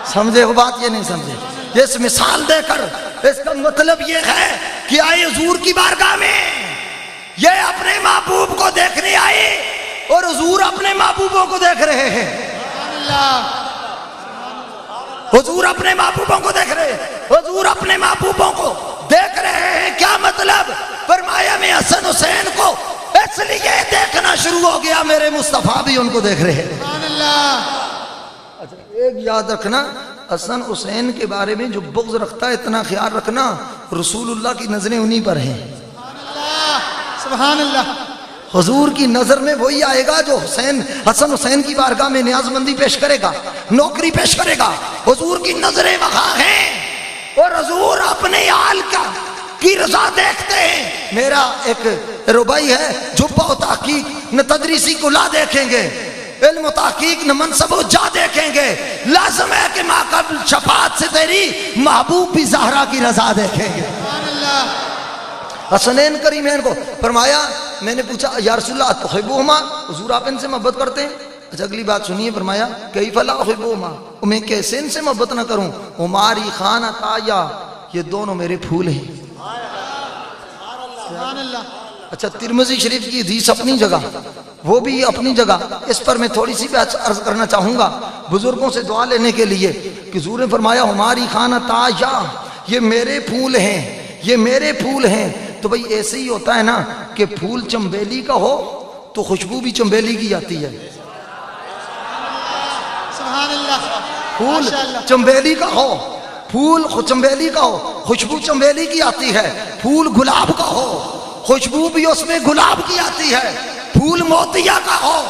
سمجھے وہ بات یہ نہیں سمجھے اس مثال دے کر اس کا مطلب یہ ہے کہ آئے حضور کی بارگاہ میں یہ اپنے محبوب کو دیکھنے آئے اور حضور اپنے محبوبوں کو دیکھ رہے ہیں حضور اپنے محبوبوں کو دیکھ رہے ہیں حضور اپنے محبوبوں کو دیکھ رہے ہیں کیا مطلب فرمایا میں حسن حسین کو اس لیے دیکھنا شروع ہو گیا میرے مصطفیٰ بھی ان کو دیکھ رہے ہیں سبحان اللہ اچھا ایک یاد رکھنا حسن حسین کے بارے میں جو بغض رکھتا ہے اتنا خیال رکھنا رسول اللہ کی نظریں انہی پر ہیں سبحان اللہ حضور کی نظر میں وہی آئے گا جو حسن حسین کی بارگاہ میں نیاز مندی پیش کرے گا نوکری پیش کرے گا حضور کی نظریں وہاں ہیں اور حضور اپنے آل کی رضا دیکھتے ہیں میرا ایک ربائی ہے جھپا و تحقیق نہ تدریسی کو لا دیکھیں گے علم و تحقیق نہ منصب و جا دیکھیں گے لازم ہے کہ ماں قبل شفاعت سے تیری محبوب بھی زہرا کی رضا دیکھیں گے حسنین کریمین کو فرمایا میں نے پوچھا یا رسول اللہ تحبوہما حضور آپ ان سے محبت کرتے ہیں اچھا اگلی بات سنیے فرمایا کیف لا احبوہما میں کیسے ان سے محبت نہ کروں ہماری خانہ تایا یہ دونوں میرے پھول ہیں سبحان اللہ اچھا ترمذی شریف کی حدیث اپنی جگہ وہ بھی اپنی جگہ اس پر میں تھوڑی سی بات عرض کرنا چاہوں گا بزرگوں سے دعا لینے کے لیے کہ حضور نے فرمایا ہماری خانہ تایا یہ میرے پھول ہیں یہ میرے پھول ہیں تو بھئی ایسے ہی ہوتا ہے نا کہ پھول چمبیلی کا ہو تو خوشبو بھی چمبیلی کی آتی ہے سبحان اللہ پھول چمبیلی کا ہو پھول چمبیلی کا ہو خوشبو چمبیلی کی آتی ہے پھول گلاب کا ہو خوشبو بھی اس میں گلاب کی آتی ہے پھول موتیا کا ہو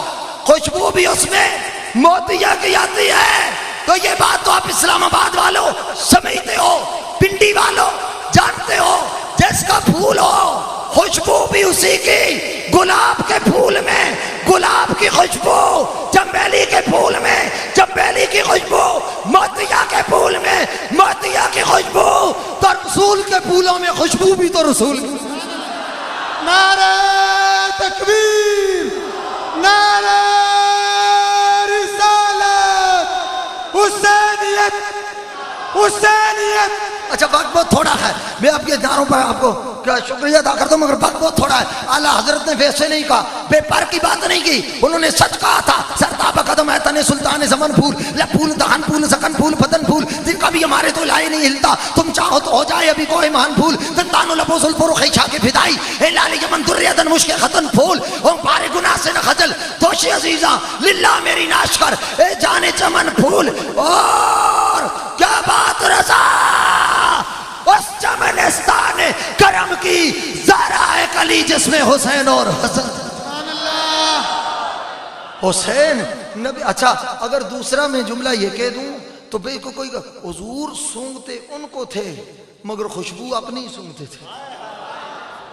خوشبو بھی اس میں موتیا کی آتی ہے تو یہ بات تو آپ اسلام آباد والوں سمجھتے ہو پنڈی والوں جانتے ہو جس کا پھول ہو خوشبو بھی اسی کی گلاب کے پھول میں گلاب کی خوشبو چمبیلی کے پھول میں چمبیلی کی خوشبو موتیا کے پھول میں موتیا کی خوشبو تو رسول کے پھولوں میں خوشبو بھی تو رسول کی نعرہ تکبیر نعرہ رسالت حسینیت حسینیت اچھا وقت بہت تھوڑا ہے میں آپ کے اداروں پر آپ کو شکریہ ادا کرتا ہوں مگر وقت بہت تھوڑا ہے اعلیٰ حضرت نے ویسے نہیں کہا بے پر کی بات نہیں کی انہوں نے سچ کہا تھا سرتابہ قدم ہے تن سلطان زمن پھول پھول دہن پھول سکن پھول بدن پھول دل کا بھی ہمارے تو لائے نہیں ہلتا تم چاہو تو ہو جائے ابھی کوئی مہان پھول تنتانو لبو زلفو خیشا کے فدائی اے لالی یمن دریدن مشک ختن پھول او پارے گناہ سے نہ خجل توشی عزیزہ للہ میری ناشکر اے جان چمن پھول اور کیا بات رضا اس چمنستان کرم کی زہرا کلی جس میں حسین اور حسن حسین نبی اچھا اگر دوسرا میں جملہ یہ کہہ دوں تو بے کو کوئی حضور سونگتے ان کو تھے مگر خوشبو اپنی سونگتے تھے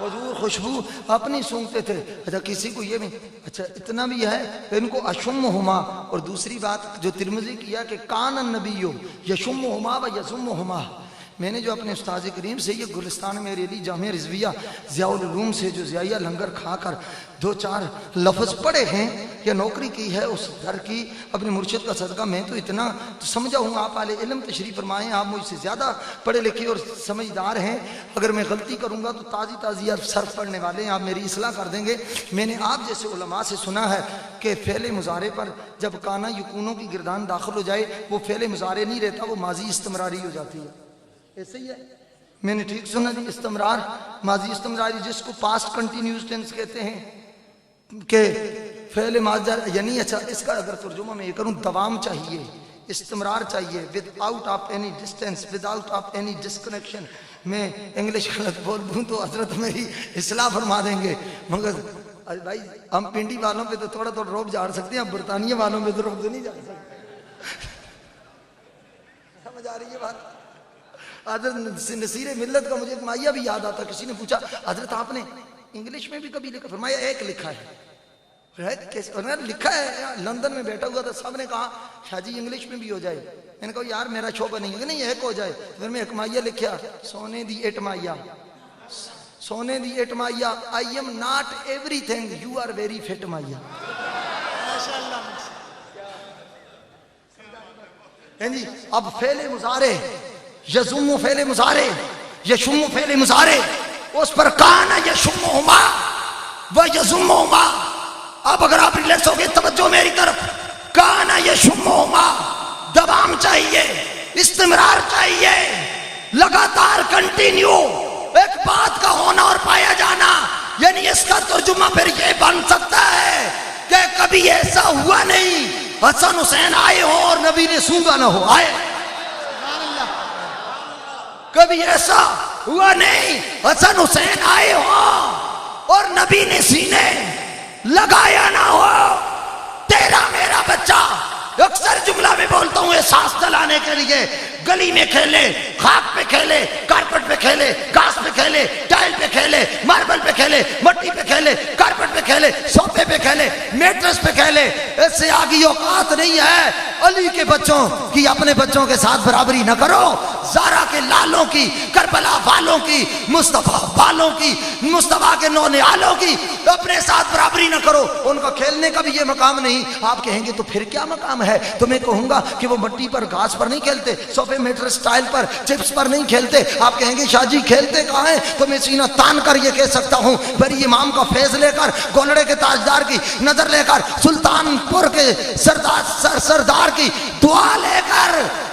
حضور خوشبو اپنی سونگتے تھے. اچھا کسی کو یہ بھی اچھا اتنا بھی ہے کہ ان کو اشمہما. اور دوسری بات جو ترمذی کیا کہ کان النبی یشمہما و یزمہما. میں نے جو اپنے استاذ کریم سے یہ گلستان میں علی جامعہ رضویہ ضیاء العلوم سے جو ضیائیہ لنگر کھا کر 2-4 لفظ پڑھے ہیں یا نوکری کی ہے اس گھر کی اپنے مرشد کا صدقہ میں تو اتنا تو سمجھا ہوں. آپ اہل علم تشریف فرمائیں, آپ مجھ سے زیادہ پڑھے لکھے اور سمجھدار ہیں. اگر میں غلطی کروں گا تو تازی آپ صرف پڑھنے والے ہیں, آپ میری اصلاح کر دیں گے. میں نے آپ جیسے علماء سے سنا ہے کہ فعل مضارع پر جب کانا یکونوں کی گردان داخل ہو جائے وہ فعل مضارع نہیں رہتا, وہ ماضی استمراری ہو جاتی ہے. ایسے ہی ہے, میں نے ٹھیک سنا جی. استمرار ماضی استمراری جس کو پاسٹ کنٹینیوس ٹینس کہتے ہیں کہ فعل ماضی یعنی اچھا اس کا اگر ترجمہ میں یہ کروں دوام چاہیے, استمرار چاہیے without of any distance, without of any disconnection. میں انگلش غلط بول دوں تو حضرت میری اصلاح فرما دیں گے, مگر بھائی ہم پنڈی والوں پہ تو تھوڑا روب جھاڑ سکتے ہیں, برطانیہ والوں پہ تو روب نہیں جھاڑ سکتے. سمجھ آ رہی ہے بات؟ حضرت نصیر ملت کا مجھے ایک مائیہ بھی یاد آتا. کسی نے پوچھا حضرت آپ نے انگلش میں بھی کبھی لکھا؟ فرمایا ایک لکھا ہے. لکھا ہے, لندن میں بیٹھا ہوا تھا, سب نے کہا شاہ جی انگلش میں بھی ہو جائے. میں نے کہا یار میرا شعبہ نہیں ہے کہ نہیں ایک ہو جائے. پھر میں ایک مائیہ لکھیا, سونے دی ایٹ مائیہ, سونے they eat Maya, I am not everything, you are very fit Maya. جی اب فعل مضارع یزم فعل مضارع یشم فعل مضارع اس پر کانا یشمہما و یزمہما. اب اگر آپ ریلیکس ہو گئے توجہ میری طرف, کانا یشمہما دوام چاہیے, استمرار چاہیے, لگاتار کنٹینیو ایک بات کا ہونا اور پایا جانا. یعنی اس کا ترجمہ پھر یہ بن سکتا ہے کہ کبھی ایسا ہوا نہیں حسن حسین آئے ہو اور نبی نے سونگا نہ ہو. آئے کبھی ایسا ہوا نہیں حسن حسین آئے ہو اور نبی نے سینے لگایا نہ ہو. تیرا میرا بچہ اکثر جملہ میں بولتا ہوں احساس دلانے کے لیے, گلی میں کھیلے, خاک پہ کھیلے, کارپٹ پہ کھیلے, گھاس پہ کھیلے, ٹائل پہ کھیلے, ماربل پہ کھیلے, مٹی پہ کھیلے, کارپٹ پہ کھیلے, صوفے پہ کھیلے, میٹرس پہ کھیلے, اس سے آگے اوقات نہیں ہے. علی کے بچوں کی اپنے بچوں کے ساتھ برابری نہ کرو, زارا کے لالوں کی, کربلا والوں کی, مصطفیٰ والوں کی, مصطفیٰ کے نونہالوں کی اپنے ساتھ برابری نہ کرو. ان کا کھیلنے کا بھی یہ مقام نہیں. آپ کہیں گے تو پھر کیا مقام ہے؟ تو میں کہوں گا کہ وہ مٹی پر, گھاس پر نہیں کھیلتے, صوفے میٹر سٹائل پر, چپس پر نہیں کھیلتے. آپ کہیں گے شاہ جی کھیلتے کہاں ہیں؟ تو میں سینہ تان کر یہ کہہ سکتا ہوں, بڑی امام کا فیض لے کر, گولڑے کے تاجدار کی نظر لے کر, سلطان پور کے سردار کی دعا لے کر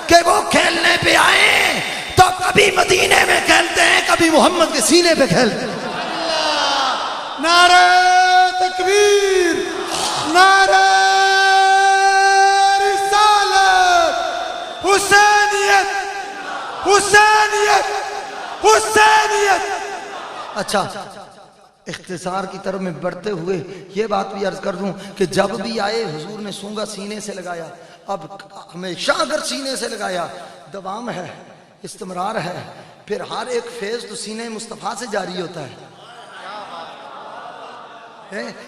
کہ وہ کھیلنے پہ آئیں تو کبھی مدینے میں کھیلتے ہیں, کبھی محمد کے سینے پہ کھیلتے ہیں. نعرہ تکبیر, نعرہ رسالت, حسینیت, حسینیت, حسینیت. اچھا اختصار کی طرف میں بڑھتے ہوئے یہ بات بھی عرض کر دوں کہ جب بھی آئے حضور نے سونگا سینے سے لگایا. اب ہمیشہ اگر سینے سے لگایا دوام ہے, استمرار ہے, پھر ہر ایک فیض تو سینے مصطفیٰ سے جاری ہوتا ہے.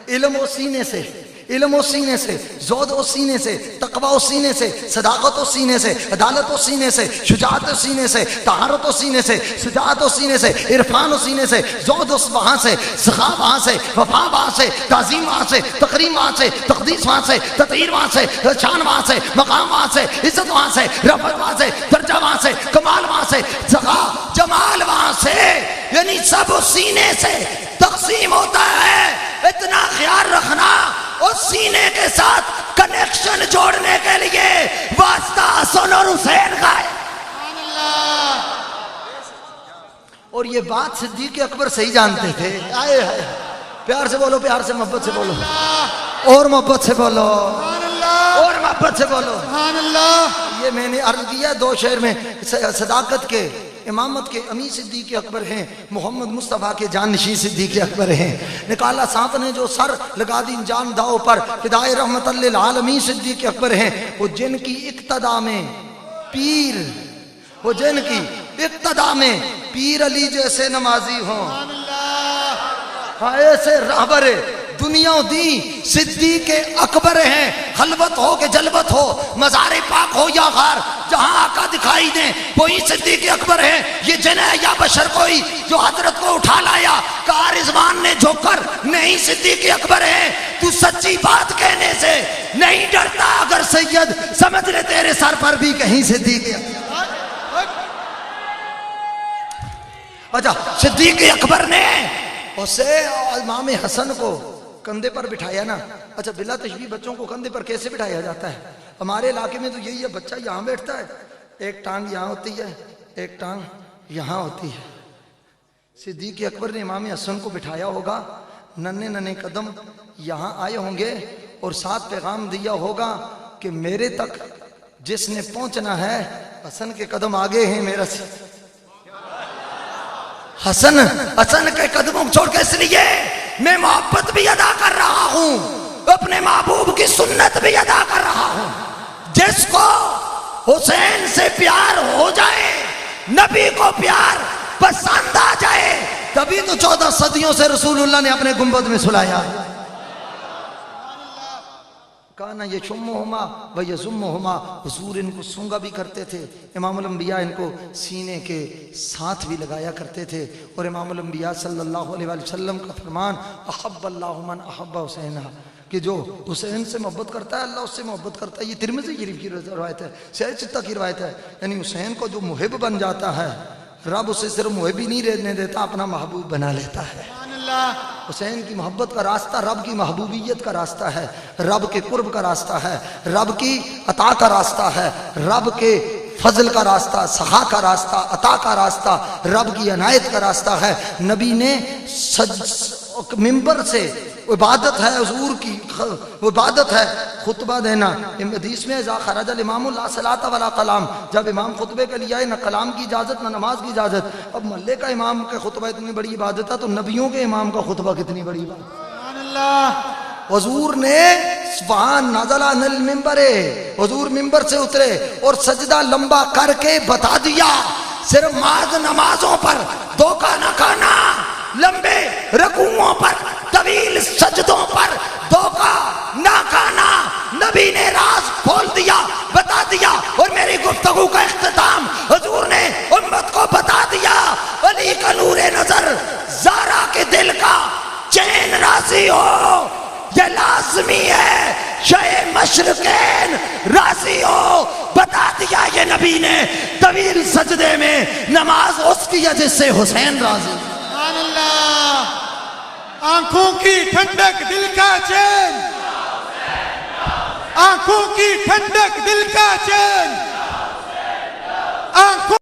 علم و سینے سے, علم و سینے سے, زہد و سینے سے, تقوی و سینے سے, صداقت و سینے سے, عدالت و سینے سے, شجاعت و سینے سے, طہارت و سینے سے, شجاعت و سینے سے, عرفان و سینے سے, زہد و وہاں سے, سخا وہاں سے, وفا وہاں سے, تعظیم وہاں سے, تقریم وہاں سے, تقدیس وہاں سے, تطہیر وہاں سے, شان وہاں سے, مقام وہاں سے, عزت وہاں سے, رفعت وہاں سے, درجہ وہاں سے, کمال وہاں سے, سخا جمال وہاں سے. یعنی سب سینے سے تقسیم ہوتا ہے. اتنا خیال رکھنا, اور سینے کے ساتھ کنیکشن جوڑنے کے لیے واسطہ حسن اور حسین کا ہے. اور یہ بات صدیق اکبر صحیح جانتے تھے. آئے آئے پیار سے بولو, پیار سے, محبت سے بولو, اور محبت سے بولو, اور محبت سے بولو. یہ میں نے عرض کیا 2 شعر میں صداقت کے, امامت کے امی صدیق اکبر ہیں, محمد مصطفیٰ کے جانشین صدیق اکبر ہیں. نکالا سانپ نے جو سر لگا دی جان داؤ پر, فدائے رحمت للعالمین صدیق اکبر ہیں. وہ جن کی اقتدا میں پیر, وہ جن کی اقتدا میں پیر علی جیسے نمازی ہوں, ایسے رہبر دنیا دی صدیق اکبر ہیں، خلوت ہو کہ جلوت ہو، مزار پاک ہو یا غار، جہاں آقا دکھائی دیں وہی صدیق اکبر ہیں۔ یہ جن ہے یا بشر کوئی جو حضرت کو اٹھا لایا، کہا رضوان نے جھک کر نہیں صدیق اکبر ہیں، تو سچی بات کہنے سے نہیں ڈرتا، اگر سید سمجھ لے تیرے سر پر بھی کہیں صدیق اچھا صدیق اکبر نے اسے امام حسن کو کندھے پر بٹھایا نا۔ اچھا بلا تشبیہ بچوں کو کندھے پر کیسے بٹھایا جاتا ہے؟ ہمارے علاقے میں تو یہی ہے، بچہ یہاں بیٹھتا ہے، ایک ٹانگ یہاں ہوتی ہے، ایک ٹانگ یہاں ہوتی ہے۔ صدیق اکبر نے امام حسن کو بٹھایا ہوگا، ننے ننے قدم یہاں آئے ہوں گے اور ساتھ پیغام دیا ہوگا کہ میرے تک جس نے پہنچنا ہے حسن کے قدم آگے ہیں میرا سے۔ حسن کے قدموں چھوڑ کے اس لیے میں محبت بھی ادا کر رہا ہوں، اپنے محبوب کی سنت بھی ادا کر رہا ہوں۔ جس کو حسین سے پیار ہو جائے، نبی کو پیار پسند آ جائے، تبھی تو 14 صدیوں سے رسول اللہ نے اپنے گنبد میں سلایا۔ کانا یشمہما و یزمہما، حضور ان کو سونگا بھی کرتے تھے، امام الانبیاء ان کو سینے کے ساتھ بھی لگایا کرتے تھے، اور امام الانبیاء صلی اللہ علیہ وآلہ وسلم کا فرمان احب اللہ من احب حسین، کہ جو حسین سے محبت کرتا ہے اللہ اس سے محبت کرتا ہے۔ یہ ترمذی شریف کی روایت ہے، سید چتہ کی روایت ہے، یعنی حسین کو جو محب بن جاتا ہے رب اسے صرف محب ہی نہیں رہنے دیتا، اپنا محبوب بنا لیتا ہے۔ حسین کی محبت کا راستہ رب کی محبوبیت کا راستہ ہے، رب کے قرب کا راستہ ہے، رب کی عطا کا راستہ ہے، رب کے فضل کا راستہ، سخا کا راستہ، عطا کا راستہ، رب کی عنایت کا راستہ ہے۔ نبی نے ممبر سے عبادت ہے، حضور کی عبادت ہے خطبہ دینا۔ حدیث میں اذا خرج الامام لا صلاۃ ولا کلام، جب امام خطبے کے لیے آئے نہ کلام کی اجازت نہ نماز کی اجازت۔ اب محلے کا امام کا خطبہ اتنی بڑی عبادت ہے تو نبیوں کے امام کا خطبہ کتنی بڑی بات۔ سبحان اللہ۔ حضور نے وہاں نازل عن المنبر، حضور ممبر سے اترے اور سجدہ لمبا کر کے بتا دیا، صرف نمازوں پر دھوکہ نہ کھانا، لمبے رکوعوں پر، طویل سجدوں پر دھوکہ نہ کھانا۔ نبی نے راز کھول دیا، بتا دیا، اور میری گفتگو کا اختتام حضور نے امت کو بتا دیا۔ علی کا نور نظر، زارا کے دل کا چین راضی ہو، یہ لازمی ہے، شہ مشرقین راضی ہو، بتا دیا یہ نبی نے طویل سجدے میں نماز اس کی ہے جس سے حسین راضی۔ سبحان اللہ۔ آنکھوں کی ٹھنڈک دل کا چین، آنکھوں کی ٹھنڈک دل کا چین، آنکھوں